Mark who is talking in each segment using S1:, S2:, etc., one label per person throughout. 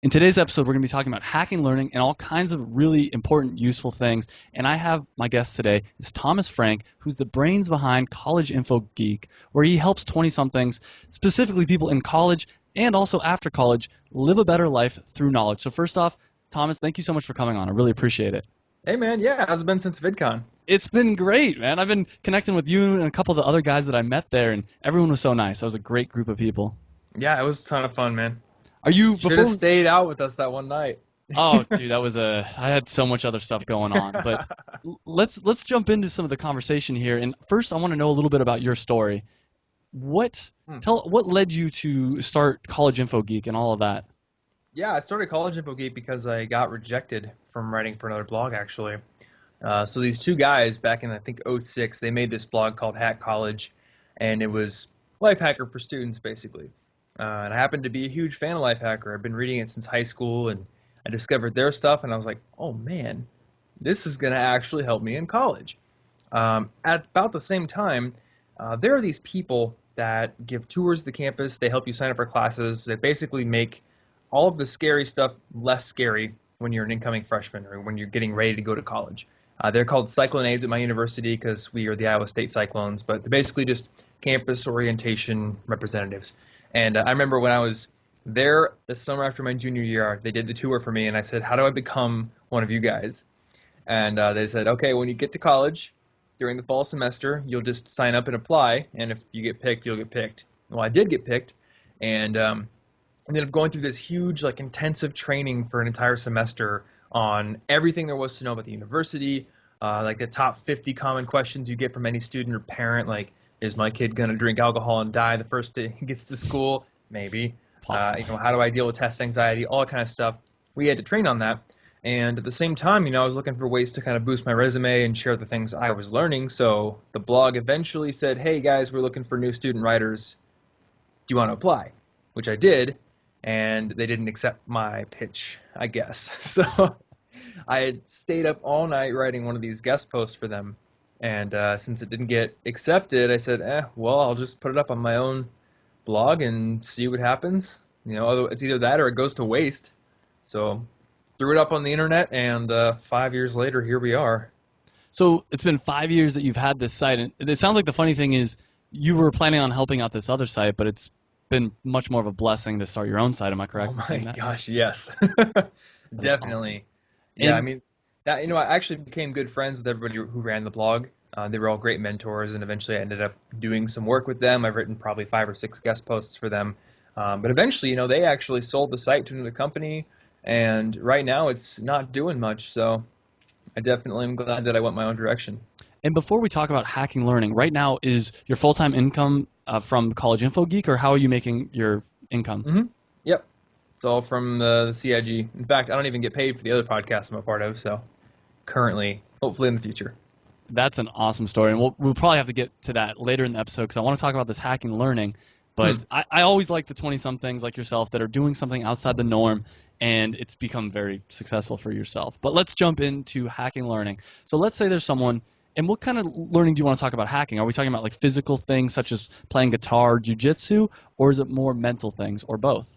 S1: In today's episode, we're going to be talking about hacking learning and all kinds of really important, useful things. And I have my guest today is Thomas Frank, who's the brains behind College Info Geek, where he helps 20-somethings, specifically people in college and also after college, live a better life through knowledge. So first off, Thomas, thank you so much for coming on. I really appreciate it.
S2: Hey man, yeah, how's it been since VidCon?
S1: It's been great, man. I've been connecting with you and a couple of the other guys that I met there, and everyone was so nice. That was a great group of people.
S2: Yeah, it was a ton of fun, man.
S1: Are you
S2: Should have
S1: before?
S2: stayed out with us that one night.
S1: Oh, dude, that was a. I had so much other stuff going on, but let's jump into some of the conversation here. And first, I want to know a little bit about your story. What led you to start College Info Geek and all of that?
S2: Yeah, I started College Info Geek because I got rejected from writing for another blog, actually. So these two guys back in, I think, '06, they made this blog called Hack College, and it was Life Hacker for students, basically. And I happened to be a huge fan of Life Hacker. I've been reading it since high school, and I discovered their stuff, and I was like, oh man, this is going to actually help me in college. At about the same time, there are these people that give tours of the campus. They help you sign up for classes. They basically make all of the scary stuff less scary when you're an incoming freshman or when you're getting ready to go to college. They're called Cyclone Aides at my university because we are the Iowa State Cyclones, but they're basically just campus orientation representatives. And I remember when I was there the summer after my junior year, they did the tour for me, and I said, how do I become one of you guys? And they said, okay, when you get to college during the fall semester, you'll just sign up and apply, and if you get picked, you'll get picked. Well, I did get picked, and ended up going through this huge, like, intensive training for an entire semester on everything there was to know about the university, like the top 50 common questions you get from any student or parent, like, is my kid going to drink alcohol and die the first day he gets to school? Maybe.
S1: Possible.
S2: How do I deal with test anxiety? All that kind of stuff. We had to train on that. And at the same time, I was looking for ways to kind of boost my resume and share the things I was learning. So the blog eventually said, hey guys, we're looking for new student writers. Do you want to apply? Which I did, and they didn't accept my pitch, I guess. So I had stayed up all night writing one of these guest posts for them. And since it didn't get accepted, I said, well, I'll just put it up on my own blog and see what happens. It's either that or it goes to waste. So threw it up on the internet, and 5 years later, here we are.
S1: So it's been 5 years that you've had this site, and it sounds like the funny thing is you were planning on helping out this other site, but it's been much more of a blessing to start your own site. Am I
S2: Oh
S1: correct in saying
S2: my
S1: that?
S2: gosh, yes.
S1: That is awesome.
S2: Definitely. Yeah, I
S1: And
S2: mean, I actually became good friends with everybody who ran the blog. They were all great mentors, and eventually I ended up doing some work with them. I've written probably 5 or 6 guest posts for them. But eventually, they actually sold the site to another company, and right now it's not doing much. So I definitely am glad that I went my own direction.
S1: and before we talk about hacking learning, right now is your full-time income from College Info Geek, or how are you making your income?
S2: hmm Yep. It's all from the CIG. In fact, I don't even get paid for the other podcast I'm a part of, so currently, hopefully in the future.
S1: That's an awesome story, and we'll probably have to get to that later in the episode because I want to talk about this hacking learning.
S2: Hmm.
S1: But I always like the 20-somethings like yourself that are doing something outside the norm, and it's become very successful for yourself. But let's jump into hacking learning. So let's say there's someone, and what kind of learning do you want to talk about hacking? Are we talking about like physical things such as playing guitar, jujitsu, or is it more mental things, or both?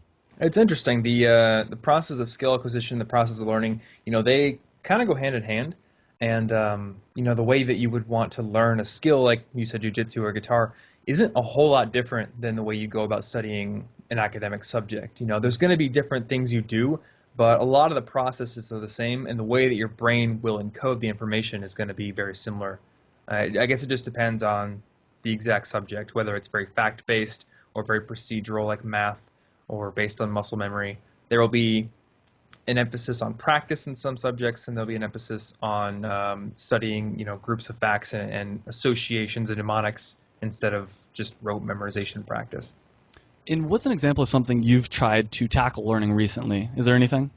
S2: It's interesting. The process of skill acquisition, the process of learning, they kind of go hand in hand. And the way that you would want to learn a skill, like you said, jujitsu or guitar, isn't a whole lot different than the way you go about studying an academic subject. There's going to be different things you do, but a lot of the processes are the same, and the way that your brain will encode the information is going to be very similar. I guess it just depends on the exact subject, whether it's very fact-based or very procedural like math or based on muscle memory. There will be an emphasis on practice in some subjects, and there'll be an emphasis on studying, groups of facts and associations and mnemonics instead of just rote memorization and practice.
S1: And what's an example of something you've tried to tackle learning recently? Is there anything?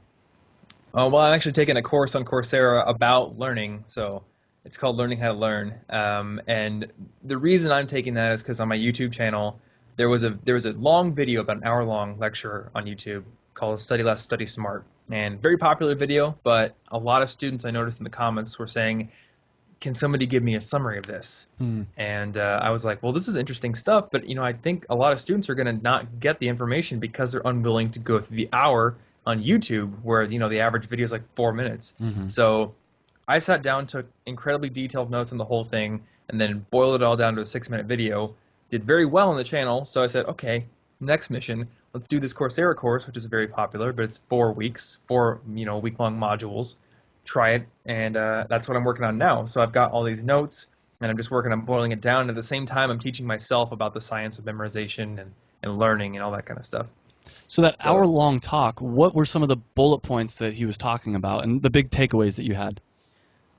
S2: Well, I'm actually taking a course on Coursera about learning, so it's called Learning How to Learn. And the reason I'm taking that is because on my YouTube channel, there was a long video, about an hour long lecture on YouTube called Study Less, Study Smart, and very popular video. But a lot of students I noticed in the comments were saying, "Can somebody give me a summary of this?"
S1: Hmm.
S2: And I was like, "Well, this is interesting stuff, but I think a lot of students are going to not get the information because they're unwilling to go through the hour on YouTube, where the average video is like 4 minutes. So I sat down, took incredibly detailed notes on the whole thing, and then boiled it all down to a 6-minute video. Did very well on the channel, so I said, okay, next mission, let's do this Coursera course, which is very popular, but it's 4 weeks, 4 week-long modules. Try it, and that's what I'm working on now. So I've got all these notes, and I'm just working on boiling it down. And at the same time, I'm teaching myself about the science of memorization and learning and all that kind of stuff.
S1: So that hour-long talk, what were some of the bullet points that he was talking about and the big takeaways that you had?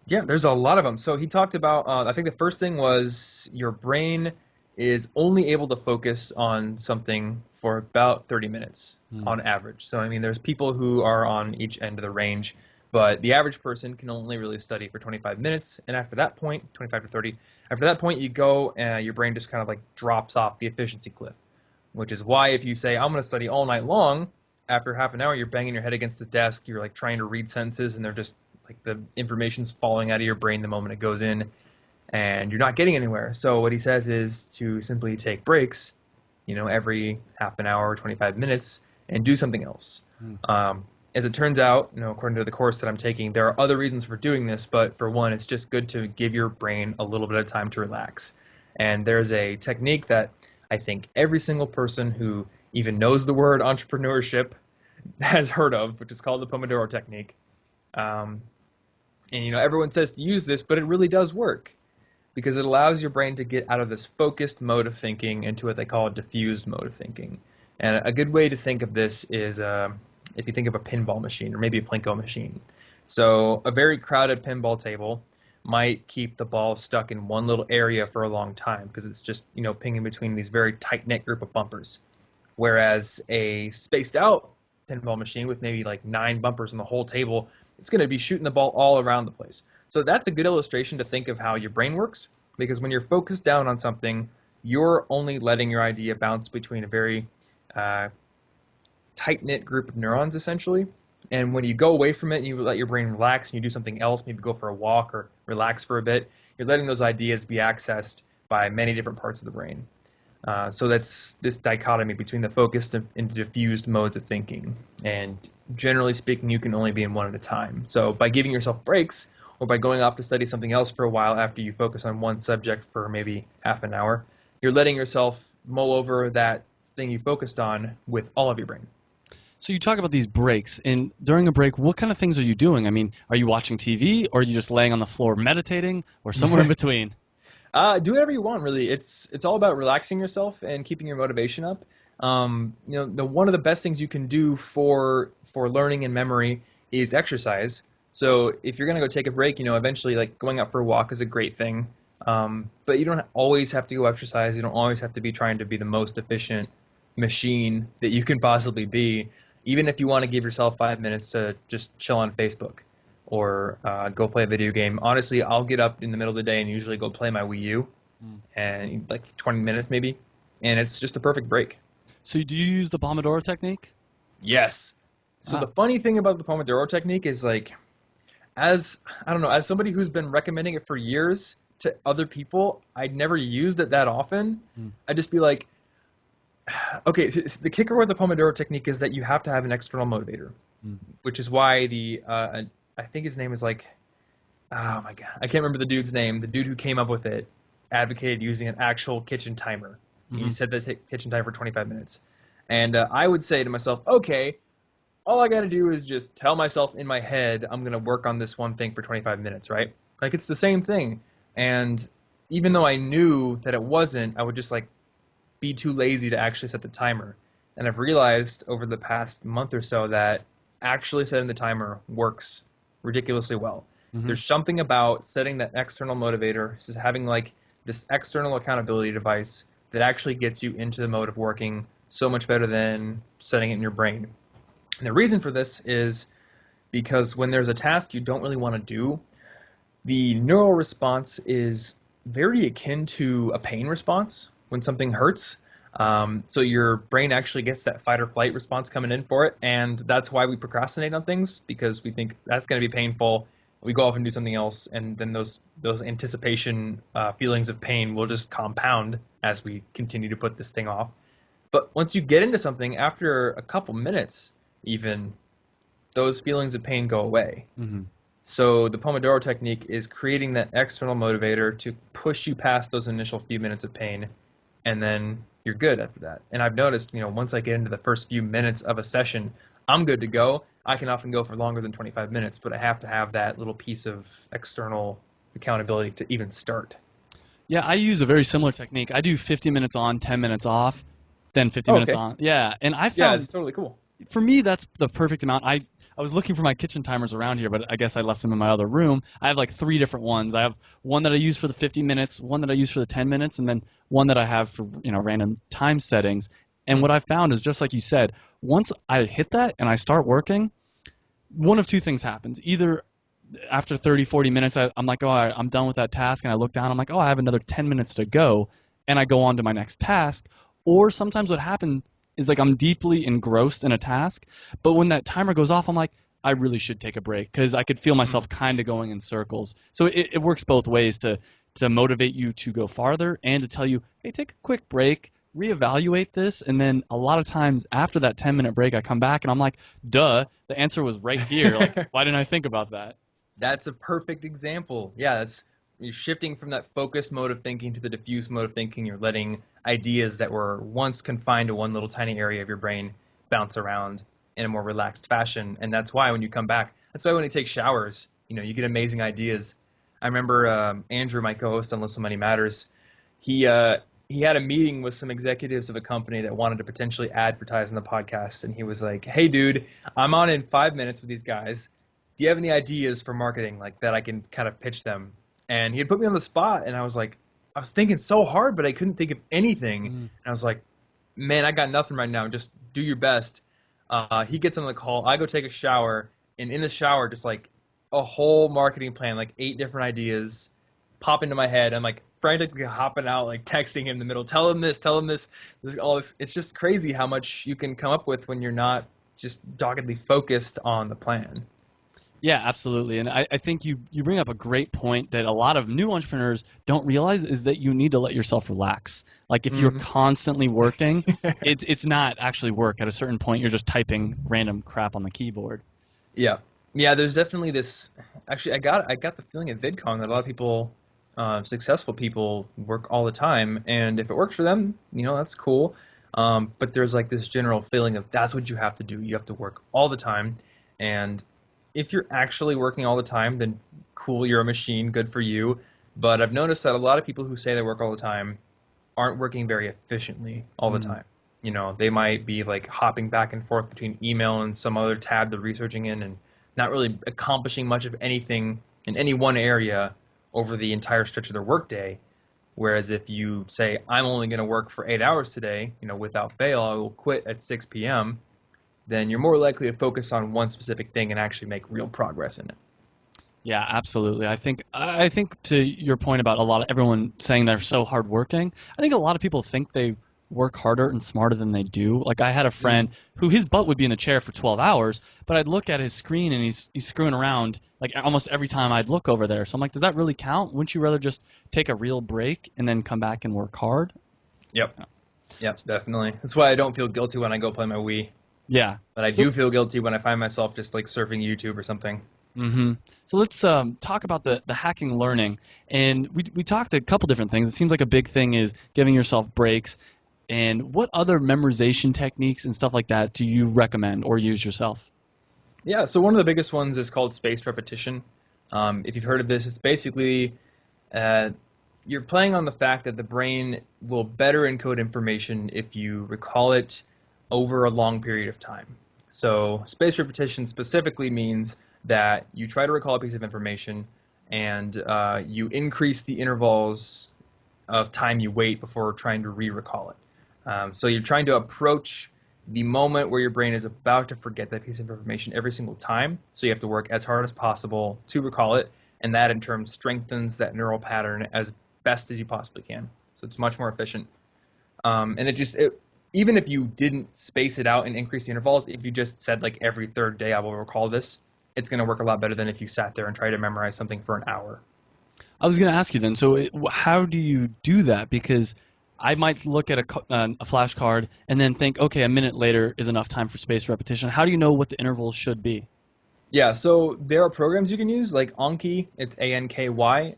S2: Yeah, there's a lot of them. So he talked about, I think the first thing was your brain is only able to focus on something for about 30 minutes on average. So, I mean, there's people who are on each end of the range, but the average person can only really study for 25 minutes. And after that point, 25 to 30, after that point, you go, your brain just kind of like drops off the efficiency cliff, which is why if you say, I'm going to study all night long, after half an hour, you're banging your head against the desk, you're like trying to read sentences, and they're just like the information's falling out of your brain the moment it goes in, and you're not getting anywhere. So what he says is to simply take breaks, every half an hour, 25 minutes, and do something else. As it turns out, according to the course that I'm taking, there are other reasons for doing this, but for one, it's just good to give your brain a little bit of time to relax. And there's a technique that I think every single person who even knows the word entrepreneurship has heard of, which is called the Pomodoro Technique. And everyone says to use this, but it really does work because it allows your brain to get out of this focused mode of thinking into what they call a diffused mode of thinking. And a good way to think of this is if you think of a pinball machine or maybe a Plinko machine. So a very crowded pinball table might keep the ball stuck in one little area for a long time because it's just pinging between these very tight-knit group of bumpers. Whereas a spaced out pinball machine with maybe like 9 bumpers in the whole table, it's going to be shooting the ball all around the place. So that's a good illustration to think of how your brain works, because when you're focused down on something, you're only letting your idea bounce between a very tight-knit group of neurons, essentially. And when you go away from it and you let your brain relax and you do something else, maybe go for a walk or relax for a bit, you're letting those ideas be accessed by many different parts of the brain. So that's this dichotomy between the focused and diffused modes of thinking. And generally speaking, you can only be in one at a time. So by giving yourself breaks, or by going off to study something else for a while after you focus on one subject for maybe half an hour, you're letting yourself mull over that thing you focused on with all of your brain.
S1: So you talk about these breaks, and during a break, what kind of things are you doing? I mean, are you watching TV, or are you just laying on the floor meditating, or somewhere in between?
S2: Do whatever you want, really. It's all about relaxing yourself and keeping your motivation up. One of the best things you can do for learning and memory is exercise. So if you're gonna go take a break, eventually like going out for a walk is a great thing. But you don't always have to go exercise. You don't always have to be trying to be the most efficient machine that you can possibly be. Even if you want to give yourself 5 minutes to just chill on Facebook or go play a video game. Honestly, I'll get up in the middle of the day and usually go play my Wii U, and like 20 minutes maybe, and it's just a perfect break.
S1: So do you use the Pomodoro Technique?
S2: Yes. So the funny thing about the Pomodoro Technique is as somebody who's been recommending it for years to other people, I'd never used it that often. I'd just be like, okay, so the kicker with the Pomodoro Technique is that you have to have an external motivator, which is why I think his name is oh my God, I can't remember the dude's name. The dude who came up with it advocated using an actual kitchen timer. You set the kitchen timer for 25 minutes. And I would say to myself, okay, all I got to do is just tell myself in my head I'm going to work on this one thing for 25 minutes, right? Like it's the same thing. And even though I knew that it wasn't, I would just be too lazy to actually set the timer. And I've realized over the past month or so that actually setting the timer works ridiculously well. There's something about setting that external motivator, just having this external accountability device that actually gets you into the mode of working so much better than setting it in your brain. And the reason for this is because when there's a task you don't really want to do, the neural response is very akin to a pain response when something hurts. So your brain actually gets that fight or flight response coming in for it, and that's why we procrastinate on things, because we think that's going to be painful. We go off and do something else, and then those anticipation feelings of pain will just compound as we continue to put this thing off. But once you get into something, after a couple minutes even, those feelings of pain go away.
S1: Hmm.
S2: So the Pomodoro Technique is creating that external motivator to push you past those initial few minutes of pain, and then you're good after that. And I've noticed, once I get into the first few minutes of a session, I'm good to go. I can often go for longer than 25 minutes, but I have to have that little piece of external accountability to even start.
S1: Yeah, I use a very similar technique. I do 50 minutes on, 10 minutes off, then 50
S2: Oh,
S1: minutes
S2: okay.
S1: on. Yeah, and I
S2: Yeah, it's
S1: found
S2: totally cool.
S1: for me that's the perfect amount. I was looking for my kitchen timers around here, but I guess I left them in my other room. I have like three different ones. I have one that I use for the 50 minutes, one that I use for the 10 minutes, and then one that I have for random time settings. And
S2: Hmm.
S1: what I found is just like you said, once I hit that and I start working, one of two things happens. Either after 30, 40 minutes, I'm like, oh, I'm done with that task. And I look down, I'm like, oh, I have another 10 minutes to go. And I go on to my next task. Or sometimes what happens is like I'm deeply engrossed in a task. But when that timer goes off, I'm like, I really should take a break because I could feel myself kind of going in circles. So it works both ways to motivate you to go farther and to tell you, hey, take a quick break, reevaluate this. And then a lot of times after that 10-minute break, I come back and I'm like, duh, the answer was right here. Like, why didn't I think about that? So.
S2: That's a perfect example. Yeah, you're shifting from that focused mode of thinking to the diffuse mode of thinking. You're letting ideas that were once confined to one little tiny area of your brain bounce around in a more relaxed fashion. And that's why when you come back, that's why when you take showers, you get amazing ideas. I remember Andrew, my co-host on Listen Money Matters, he had a meeting with some executives of a company that wanted to potentially advertise on the podcast, and he was like, "Hey, dude, I'm on in 5 minutes with these guys. Do you have any ideas for marketing like that I can kind of pitch them?" And he had put me on the spot, and I was like, I was thinking so hard, but I couldn't think of anything. And
S1: Mm.
S2: I was like, man, I got nothing right now. Just do your best. He gets on the call. I go take a shower, and in the shower, just like a whole marketing plan, like 8 different ideas pop into my head. I'm like frantically hopping out, like texting him in the middle. Tell him this, all this. It's just crazy how much you can come up with when you're not just doggedly focused on the plan.
S1: Yeah, absolutely. And I think you bring up a great point that a lot of new entrepreneurs don't realize is that you need to let yourself relax. Like if you're
S2: Hmm.
S1: constantly working, it's not actually work. At a certain point, you're just typing random crap on the keyboard.
S2: Yeah, yeah. There's definitely this. Actually, I got the feeling at VidCon that a lot of people, successful people, work all the time, and if it works for them, that's cool. But there's like this general feeling of that's what you have to do. You have to work all the time, and if you're actually working all the time, then cool, you're a machine, good for you. But I've noticed that a lot of people who say they work all the time aren't working very efficiently all the
S1: Mm.
S2: time. They might be like hopping back and forth between email and some other tab they're researching in and not really accomplishing much of anything in any one area over the entire stretch of their workday. Whereas if you say, I'm only going to work for 8 hours today, without fail, I will quit at 6 p.m., then you're more likely to focus on one specific thing and actually make real progress in it.
S1: Yeah, absolutely. I think to your point about a lot of everyone saying they're so hardworking, I think a lot of people think they work harder and smarter than they do. Like I had a friend
S2: Mm.
S1: who his butt would be in the chair for 12 hours, but I'd look at his screen and he's screwing around like almost every time I'd look over there. So I'm like, does that really count? Wouldn't you rather just take a real break and then come back and work hard?
S2: Yep. Yep, definitely. That's why I don't feel guilty when I go play my Wii.
S1: Yeah.
S2: But I
S1: So
S2: do feel guilty when I find myself just like surfing YouTube or something.
S1: hmm So let's talk about the hacking learning. And we talked a couple different things. It seems like a big thing is giving yourself breaks. And what other memorization techniques and stuff like that do you recommend or use yourself?
S2: Yeah, so one of the biggest ones is called spaced repetition. If you've heard of this, it's basically uh, you're playing on the fact that the brain will better encode information if you recall it over a long period of time. So spaced repetition specifically means that you try to recall a piece of information and you increase the intervals of time you wait before trying to re-recall it. So you're trying to approach the moment where your brain is about to forget that piece of information every single time. So you have to work as hard as possible to recall it, and that in turn strengthens that neural pattern as best as you possibly can. So it's much more efficient. And even if you didn't space it out and increase the intervals, if you just said like every third day I will recall this, it's going to work a lot better than if you sat there and tried to memorize something for an hour.
S1: I was going to ask you then. So how do you do that? Because I might look at a flashcard and then think, okay, a minute later is enough time for spaced repetition. How do you know what the intervals should be?
S2: Yeah, so there are programs you can use like Anki, it's Anky.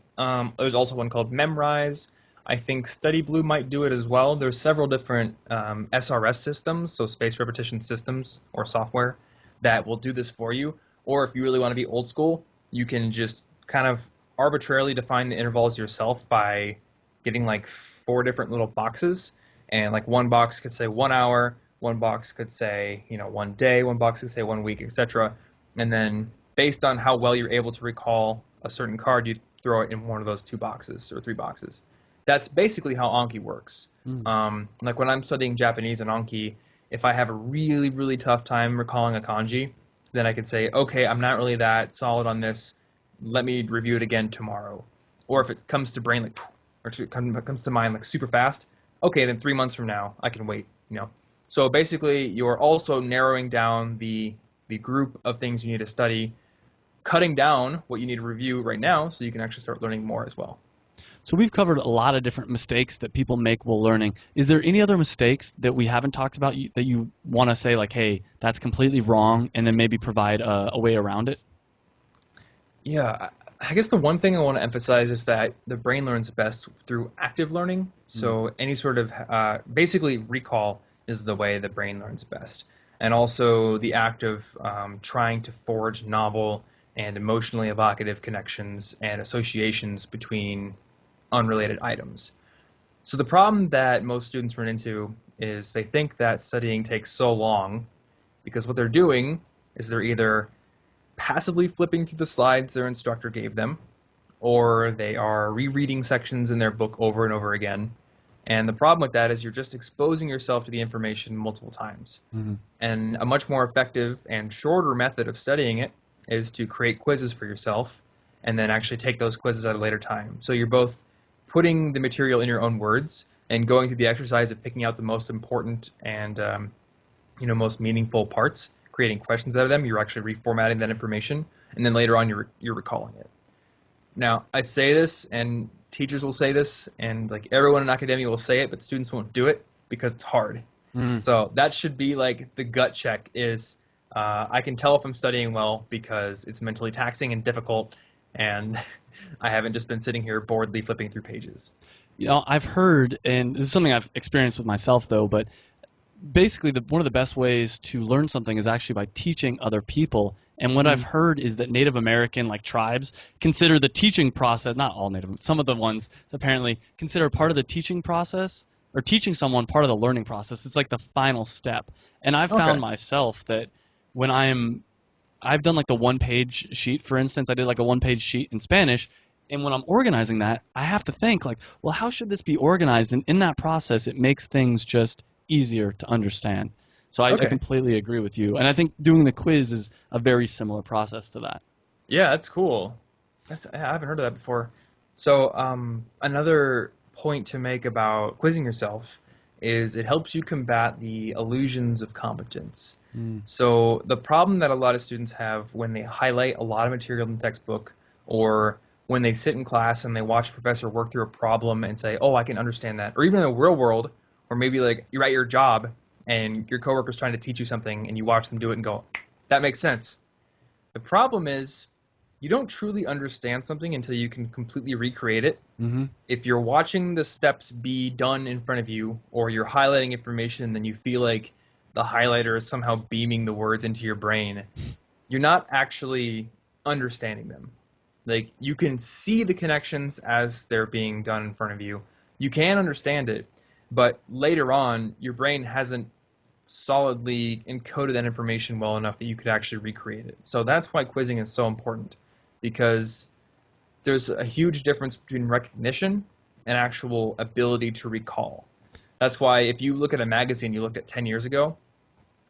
S2: There's also one called Memrise. I think Study Blue might do it as well. There's several different SRS systems, so space repetition systems or software that will do this for you. Or if you really want to be old school, you can just kind of arbitrarily define the intervals yourself by getting like 4 different little boxes, and like one box could say 1 hour, one box could say, one day, one box could say 1 week, etc. And then based on how well you're able to recall a certain card, you throw it in one of those 2 boxes or 3 boxes. That's basically how Anki works. Like when I'm studying Japanese and Anki, if I have a really, really tough time recalling a kanji, then I could say, okay, I'm not really that solid on this. Let me review it again tomorrow. Or if it comes to brain like, or it comes to mind like super fast, okay, then 3 months from now I can wait. So basically, you're also narrowing down the group of things you need to study, cutting down what you need to review right now, so you can actually start learning more as well.
S1: So we've covered a lot of different mistakes that people make while learning. Is there any other mistakes that we haven't talked about that you want to say like, hey, that's completely wrong, and then maybe provide a way around it?
S2: Yeah, I guess the one thing I want to emphasize is that the brain learns best through active learning. So any sort of basically recall is the way the brain learns best. And also the act of trying to forge novel and emotionally evocative connections and associations between unrelated items. So the problem that most students run into is they think that studying takes so long because what they're doing is they're either passively flipping through the slides their instructor gave them, or they are rereading sections in their book over and over again. And the problem with that is you're just exposing yourself to the information multiple times. And a much more effective and shorter method of studying it is to create quizzes for yourself and then actually take those quizzes at a later time. So you're both putting the material in your own words and going through the exercise of picking out the most important and most meaningful parts, creating questions out of them. You're actually reformatting that information, and then later on you're recalling it. Now, I say this, and teachers will say this, and like everyone in academia will say it, but students won't do it because it's hard. So that should be like the gut check is I can tell if I'm studying well because it's mentally taxing and difficult, and I haven't just been sitting here boredly flipping through pages.
S1: I've heard, and this is something I've experienced with myself though, but basically one of the best ways to learn something is actually by teaching other people. And what I've heard is that Native American like tribes consider the teaching process, not all Native, some of the ones apparently consider part of the teaching process or teaching someone part of the learning process. It's like the final step. And I've found
S2: Okay.
S1: myself that when I've done like the 1-page sheet, for instance, I did like a 1-page sheet in Spanish. And when I'm organizing that, I have to think like, well, how should this be organized? And in that process, it makes things just easier to understand. So I
S2: Okay.
S1: completely agree with you. And I think doing the quiz is a very similar process to that.
S2: Yeah, that's cool. I haven't heard of that before. So, another point to make about quizzing yourself is it helps you combat the illusions of competence. So, the problem that a lot of students have when they highlight a lot of material in the textbook, or when they sit in class and they watch a professor work through a problem and say, "Oh, I can understand that," or even in the real world, or maybe like you're at your job and your coworker's trying to teach you something and you watch them do it and go, "That makes sense." The problem is you don't truly understand something until you can completely recreate it. If you're watching the steps be done in front of you, or you're highlighting information and then you feel like the highlighter is somehow beaming the words into your brain, you're not actually understanding them. Like, you can see the connections as they're being done in front of you. You can understand it, but later on, your brain hasn't solidly encoded that information well enough that you could actually recreate it. So that's why quizzing is so important, because there's a huge difference between recognition and actual ability to recall. That's why if you look at a magazine you looked at 10 years ago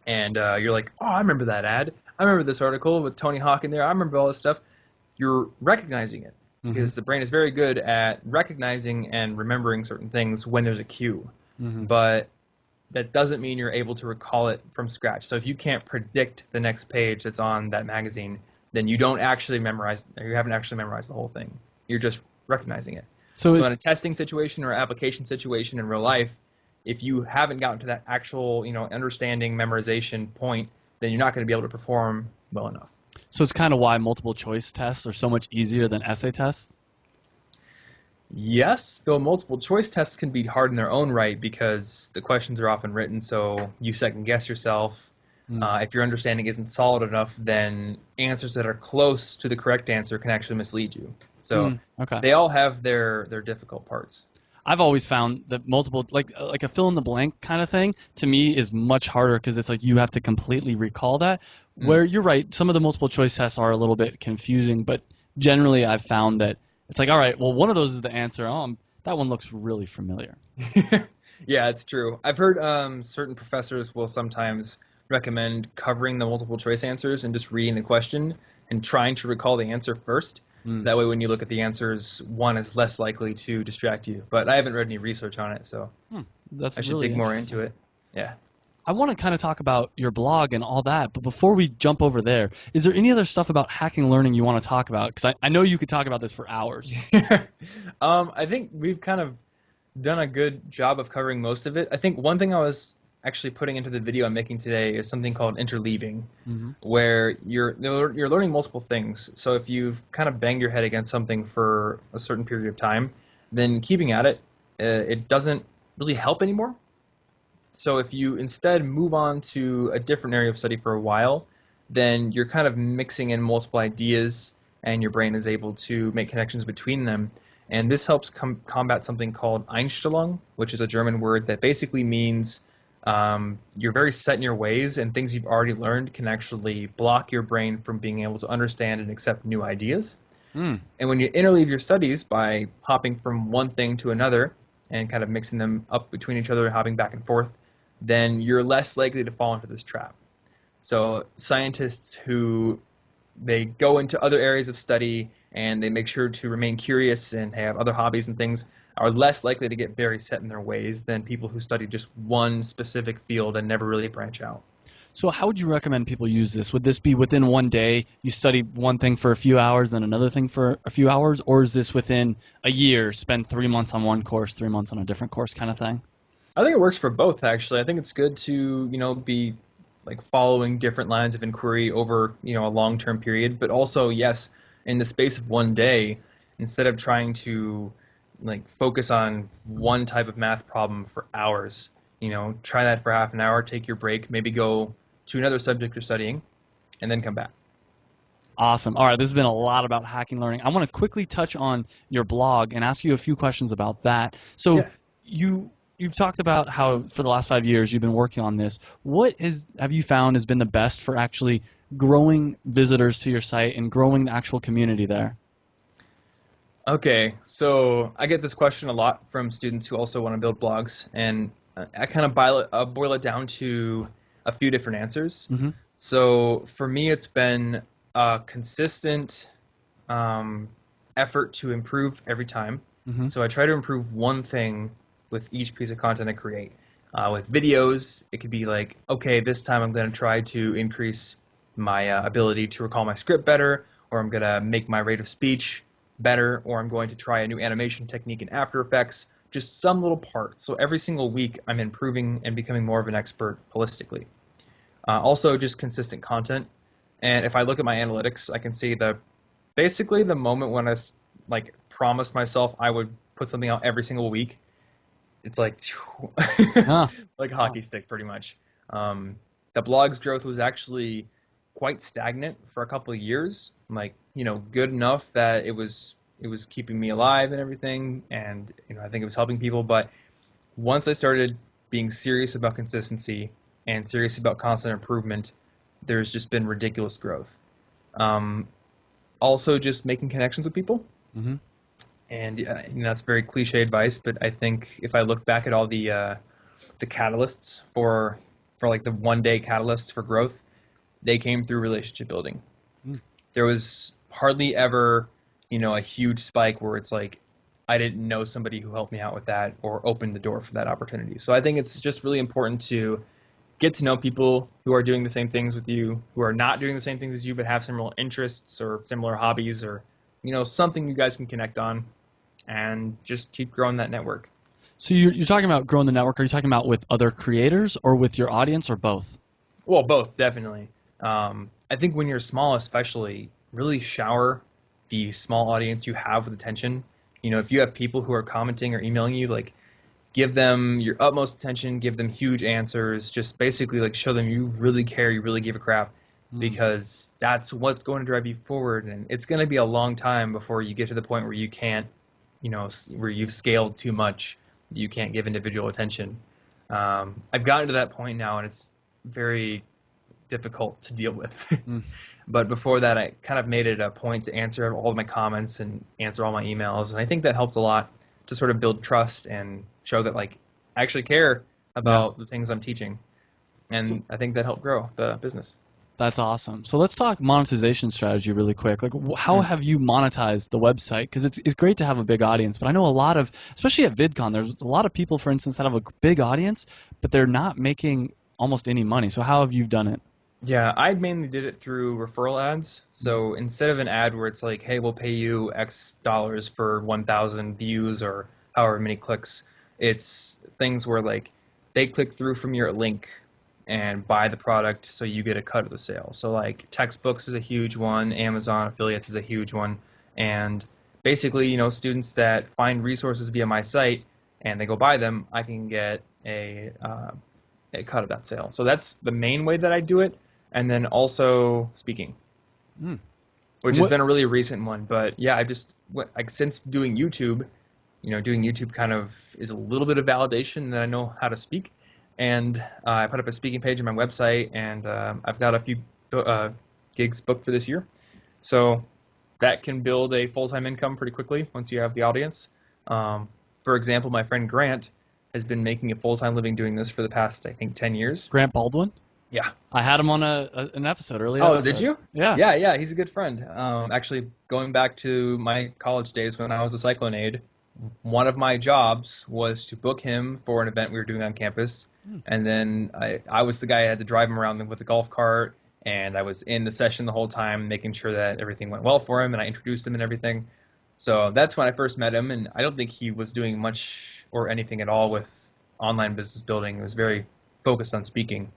S2: and you're like, oh, I remember that ad. I remember this article with Tony Hawk in there. I remember all this stuff. You're recognizing it because the brain is very good at recognizing and remembering certain things when there's a cue. But that doesn't mean you're able to recall it from scratch. So if you can't predict the next page that's on that magazine, then you don't actually memorize, or you haven't actually memorized the whole thing. You're just recognizing it.
S1: So
S2: So in a
S1: it's
S2: testing situation or application situation in real life, if you haven't gotten to that actual, understanding memorization point, then you're not going to be able to perform well enough.
S1: So it's kind of why multiple choice tests are so much easier than essay tests?
S2: Yes, though multiple choice tests can be hard in their own right because the questions are often written so you second guess yourself.
S1: Mm.
S2: If your understanding isn't solid enough, then answers that are close to the correct answer can actually mislead you. So
S1: Okay.
S2: they all have their difficult parts.
S1: I've always found that multiple, like a fill in the blank kind of thing, to me is much harder because it's like you have to completely recall that.
S2: Mm.
S1: Where you're right, some of the multiple choice tests are a little bit confusing, but generally I've found that it's like, all right, well, one of those is the answer. That one looks really familiar.
S2: Yeah, it's true. I've heard certain professors will sometimes recommend covering the multiple choice answers and just reading the question and trying to recall the answer first.
S1: Mm.
S2: That way, when you look at the answers, one is less likely to distract you. But I haven't read any research on it, so
S1: That's
S2: I should
S1: really
S2: dig more into
S1: interesting.
S2: it. Yeah.
S1: I want to kind of talk about your blog and all that, but before we jump over there, is there any other stuff about hacking learning you want to talk about? Because I know you could talk about this for hours.
S2: I think we've kind of done a good job of covering most of it. I think one thing I was actually putting into the video I'm making today is something called interleaving,
S1: Hmm.
S2: where you're learning multiple things. So if you've kind of banged your head against something for a certain period of time, then keeping at it, it doesn't really help anymore. So if you instead move on to a different area of study for a while, then you're kind of mixing in multiple ideas and your brain is able to make connections between them. And this helps combat something called Einstellung, which is a German word that basically means you're very set in your ways and things you've already learned can actually block your brain from being able to understand and accept new ideas.
S1: Mm.
S2: And when you interleave your studies by hopping from one thing to another and kind of mixing them up between each other, hopping back and forth, then you're less likely to fall into this trap. So scientists who they go into other areas of study and they make sure to remain curious and have other hobbies and things are less likely to get very set in their ways than people who study just one specific field and never really branch out.
S1: So how would you recommend people use this? Would this be within one day, you study one thing for a few hours, then another thing for a few hours, or is this within a year, spend 3 months on one course, 3 months on a different course kind of thing?
S2: I think it works for both actually. I think it's good to, be like following different lines of inquiry over, a long-term period, but also yes, in the space of one day, instead of trying to like focus on one type of math problem for hours, try that for half an hour, take your break, maybe go to another subject you're studying, and then come back.
S1: Awesome. All right, this has been a lot about hacking learning. I want to quickly touch on your blog and ask you a few questions about that. So
S2: Yeah.
S1: you've talked about how for the last 5 years you've been working on this. Have you found has been the best for actually growing visitors to your site and growing the actual community there?
S2: Okay, so I get this question a lot from students who also want to build blogs, and I kind of boil it down to a few different answers.
S1: Hmm.
S2: So for me, it's been a consistent effort to improve every time.
S1: Hmm.
S2: So I try to improve one thing with each piece of content I create. With videos, it could be like, okay, this time I'm going to try to increase my ability to recall my script better, or I'm going to make my rate of speech better, or I'm going to try a new animation technique in After Effects, just some little part. So every single week, I'm improving and becoming more of an expert holistically. Also, just consistent content. And if I look at my analytics, I can see basically the moment when I like promised myself I would put something out every single week, it's like
S1: Huh.
S2: like a
S1: Wow.
S2: hockey stick pretty much. The blog's growth was actually quite stagnant for a couple of years, like good enough that it was keeping me alive and everything, and I think it was helping people. But once I started being serious about consistency and serious about constant improvement, there's just been ridiculous growth. Um, Also, just making connections with people.
S1: Hmm.
S2: And that's very cliche advice, but I think if I look back at all the catalysts for like the 1 day catalyst for growth, they came through relationship building. There was hardly ever, a huge spike where it's like I didn't know somebody who helped me out with that or opened the door for that opportunity. So I think it's just really important to get to know people who are doing the same things with you, who are not doing the same things as you, but have similar interests or similar hobbies or, something you guys can connect on and just keep growing that network.
S1: So you're talking about growing the network. Are you talking about with other creators or with your audience or both?
S2: Well, both, definitely. I think when you're small, especially, really shower the small audience you have with attention. You know, if you have people who are commenting or emailing you, like give them your utmost attention, give them huge answers, just basically like show them you really care, you really give a crap, because that's what's going to drive you forward. And it's going to be a long time before you get to the point where you can't, you know, where you've scaled too much, you can't give individual attention. I've gotten to that point now, and it's very difficult to deal with. But before that, I kind of made it a point to answer all of my comments and answer all my emails, and I think that helped a lot to sort of build trust and show that like I actually care about the things I'm teaching, and I think that helped grow the business.
S1: That's awesome. So let's talk monetization strategy really quick. Like, how have you monetized the website? Because it's great to have a big audience, but I know a lot of, especially at VidCon, there's a lot of people, for instance, that have a big audience, but they're not making almost any money. So how have you done it?
S2: Yeah, I mainly did it through referral ads. So instead of an ad where it's like, hey, we'll pay you X dollars for 1,000 views or however many clicks, it's things where like they click through from your link and buy the product so you get a cut of the sale. So like textbooks is a huge one, Amazon affiliates is a huge one, and basically, you know, students that find resources via my site and they go buy them, I can get a cut of that sale. So that's the main way that I do it. And then also speaking, which has been a really recent one. But yeah, I just like since doing YouTube, you know, doing YouTube kind of is a little bit of validation that I know how to speak. And I put up a speaking page on my website, and I've got a few gigs booked for this year. So that can build a full-time income pretty quickly once you have the audience. For example, my friend Grant has been making a full-time living doing this for the past, I think, 10 years.
S1: Grant Baldwin?
S2: Yeah.
S1: I had him on an episode earlier.
S2: Oh, did you?
S1: Yeah.
S2: Yeah, he's a good friend. Actually, going back to my college days when I was a cyclone aide, one of my jobs was to book him for an event we were doing on campus. And then I was the guy who had to drive him around with a golf cart, and I was in the session the whole time, making sure that everything went well for him, and I introduced him and everything. So that's when I first met him, and I don't think he was doing much or anything at all with online business building. He was very focused on speaking.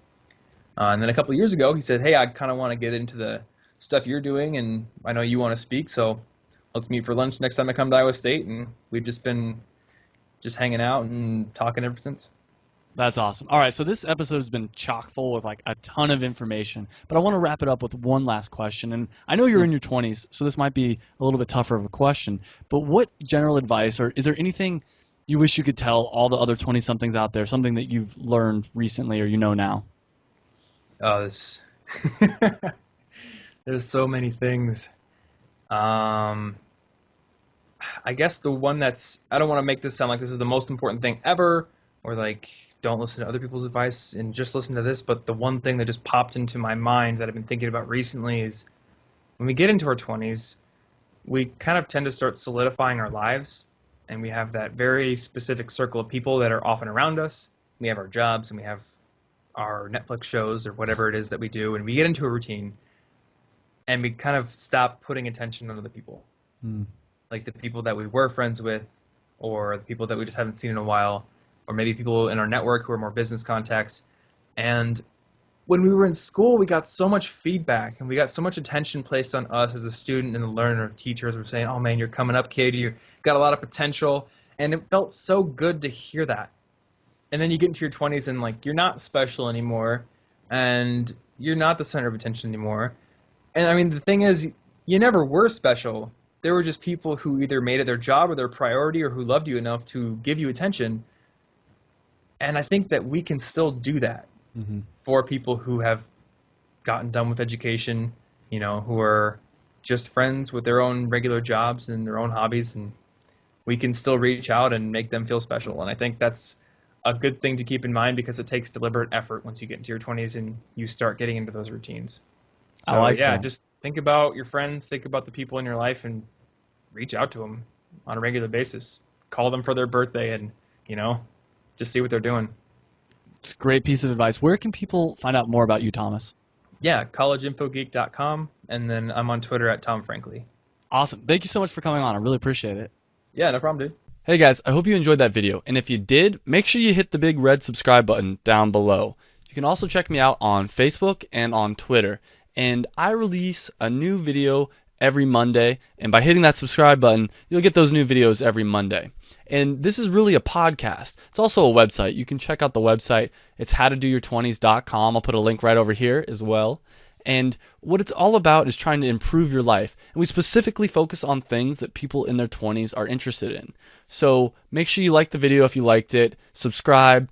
S2: And then a couple of years ago, he said, hey, I kind of want to get into the stuff you're doing, and I know you want to speak, so let's meet for lunch next time I come to Iowa State. And we've just been hanging out and talking ever since.
S1: That's awesome. All right, so this episode has been chock full with like a ton of information, but I want to wrap it up with one last question. And I know you're in your 20s, so this might be a little bit tougher of a question, but what general advice, or is there anything you wish you could tell all the other 20-somethings out there, something that you've learned recently or you know now?
S2: There's so many things. I guess the one that's, I don't want to make this sound like this is the most important thing ever, or like don't listen to other people's advice and just listen to this, but the one thing that just popped into my mind that I've been thinking about recently is when we get into our 20s, we kind of tend to start solidifying our lives, and we have that very specific circle of people that are often around us. We have our jobs, and we have our Netflix shows or whatever it is that we do, and we get into a routine, and we kind of stop putting attention on other people. Like the people that we were friends with, or the people that we just haven't seen in a while, or maybe people in our network who are more business contacts. And when we were in school, we got so much feedback, and we got so much attention placed on us as a student and a learner. Teachers were saying, oh man, you're coming up, kid, you've got a lot of potential, and it felt so good to hear that. And then you get into your 20s and like you're not special anymore, and you're not the center of attention anymore. And I mean, the thing is, you never were special. There were just people who either made it their job or their priority, or who loved you enough to give you attention. And I think that we can still do that for people who have gotten done with education, you know, who are just friends with their own regular jobs and their own hobbies, and we can still reach out and make them feel special. And I think that's a good thing to keep in mind, because it takes deliberate effort once you get into your 20s and you start getting into those routines. So,
S1: I like that.
S2: Just think about your friends, think about the people in your life, and reach out to them on a regular basis. Call them for their birthday and, you know, just see what they're doing.
S1: It's a great piece of advice. Where can people find out more about you, Thomas?
S2: Yeah, collegeinfogeek.com, and then I'm on Twitter at TomFrankly.
S1: Awesome. Thank you so much for coming on. I really appreciate it.
S2: Yeah, no problem, dude.
S1: Hey guys, I hope you enjoyed that video, and if you did, make sure you hit the big red subscribe button down below. You can also check me out on Facebook and on Twitter. And I release a new video every Monday, and by hitting that subscribe button, you'll get those new videos every Monday. And this is really a podcast. It's also a website. You can check out the website. It's howtodoyour20s.com. I'll put a link right over here as well. And what it's all about is trying to improve your life. And we specifically focus on things that people in their 20s are interested in. So make sure you like the video if you liked it. Subscribe.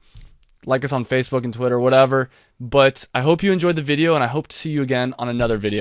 S1: Like us on Facebook and Twitter, whatever. But I hope you enjoyed the video, and I hope to see you again on another video.